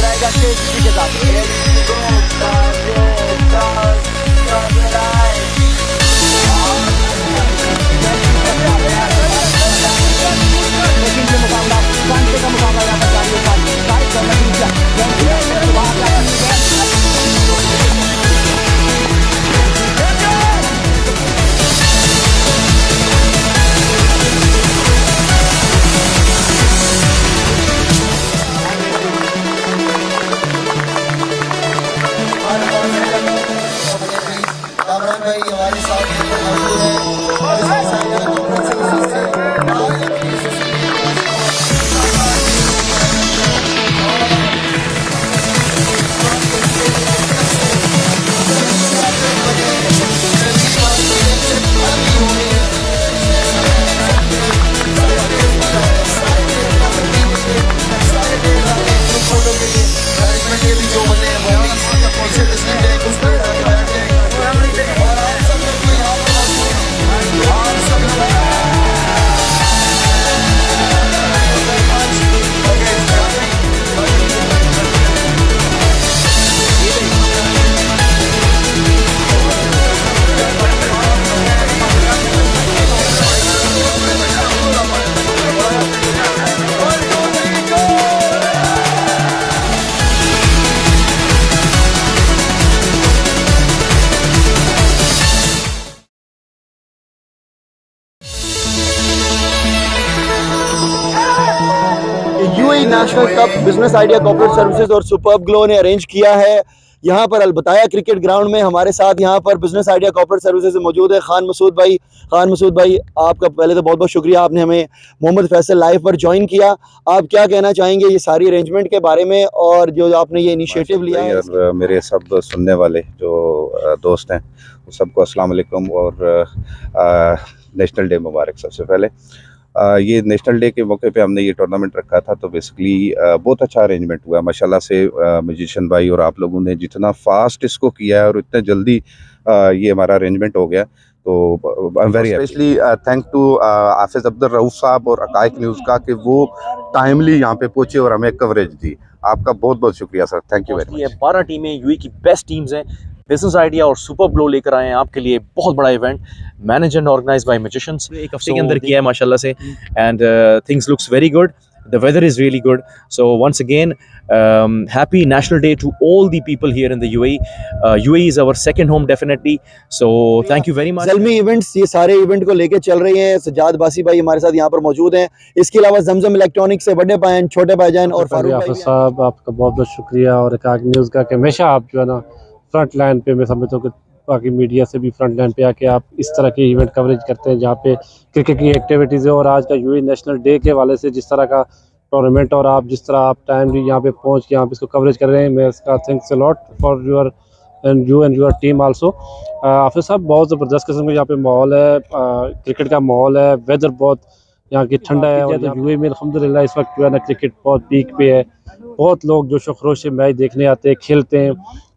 जाएगा स्टेज के साथ। लेकिन ये मुकाबला कांटे का मुकाबला यहाँ पर जारी है। भाई हमारे साथ मौजूद UAE national cup business idea corporate services और सुपर्ब ग्लो ने अरेंज किया है। यहाँ पर अलबताया क्रिकेट ग्राउंड में हमारे साथ यहाँ पर बिजनेस आइडिया कॉर्पोरेट सर्विसेज मौजूद है खान मसूद भाई। खान मसूद भाई, आपका पहले तो बहुत बहुत शुक्रिया, आपने हमें मोहम्मद फैसल लाइव पर ज्वाइन किया। आप क्या कहना चाहेंगे ये सारी अरेंजमेंट के बारे में और जो आपने ये इनिशिएटिव लिया है? और मेरे सब सुनने वाले जो दोस्त हैं सबको अस्सलाम वालेकुम और नेशनल डे मुबारक। सबसे पहले ये नेशनल डे के मौके पे हमने ये टूर्नामेंट रखा था, तो बेसिकली बहुत अच्छा अरेंजमेंट हुआ माशाल्लाह से। म्यूजिशियन भाई और आप लोगों ने जितना फास्ट इसको किया है और इतने जल्दी ये हमारा अरेंजमेंट हो गया, तो I am very specially thank to Hafiz Abdul Rauf sahab और अकाइक न्यूज़ का कि वो टाइमली यहाँ पे पहुँचे और हमें कवरेज दी। आपका बहुत बहुत शुक्रिया sir, thank you very much. 12 टीमें यूएई की बेस्ट टीम्स हैं, बिजनेस आइडिया और सुपर ग्लो लेकर आए हैं आपके लिए बहुत बड़ा event, manage and organise by musicians. एक हफ्ते के अंदर किया है माशाल्लाह से, and things looks very good, the weather is really good. So once again, happy National Day to all the people here in the UAE. UAE is our second home definitely. So thank you very much. Zalmi events ये सारे event को लेके चल रही हैं। सज्जाद बासी भाई हमारे साथ यहाँ पर मौजूद हैं। इसके अलावा जमजम इलेक्ट्रॉनिक से बड़े भाईजान, छोटे भाईजान और फारूक हाफिज साहब, आपका बहुत बहुत शुक्रिया। और अकाइक न्यूज़ का कि हमेशा आप जो है ना फ्रंट लाइन पे, मैं समझता हूँ कि बाकी मीडिया से भी फ्रंट लाइन पे आके आप इस तरह के इवेंट कवरेज करते हैं जहाँ पे क्रिकेट की एक्टिविटीज़ है। और आज का यूएई नेशनल डे के हवाले से जिस तरह का टूर्नामेंट और आप जिस तरह आप टाइमली यहाँ पे पहुँच के आप इसको कवरेज कर रहे हैं, मैं इसका thanks a lot for your and your team also. Hafiz sahab, बहुत ज़बरदस्त किस्म का यहाँ पे माहौल है, क्रिकेट का माहौल है, वेदर बहुत यहाँ की ठंडा है। और यूएई में अल्हम्दुलिल्लाह इस वक्त जो है ना क्रिकेट बहुत पीक पे है, बहुत लोग जोश व खरोश से मैच देखने आते हैं, खेलते हैं।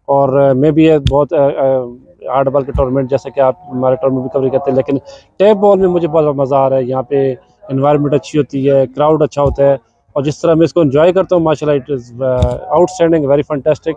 और मैं भी ये बहुत 8 बॉल के टूर्नामेंट जैसे कि आप हमारे टूर्नामेंट भी कवर करते हैं, लेकिन टैप बॉल में मुझे बहुत मज़ा आ रहा है। यहाँ पे एनवायरनमेंट अच्छी होती है, क्राउड अच्छा होता है, और जिस तरह मैं इसको एंजॉय करता हूँ माशाल्लाह, it is outstanding, very fantastic.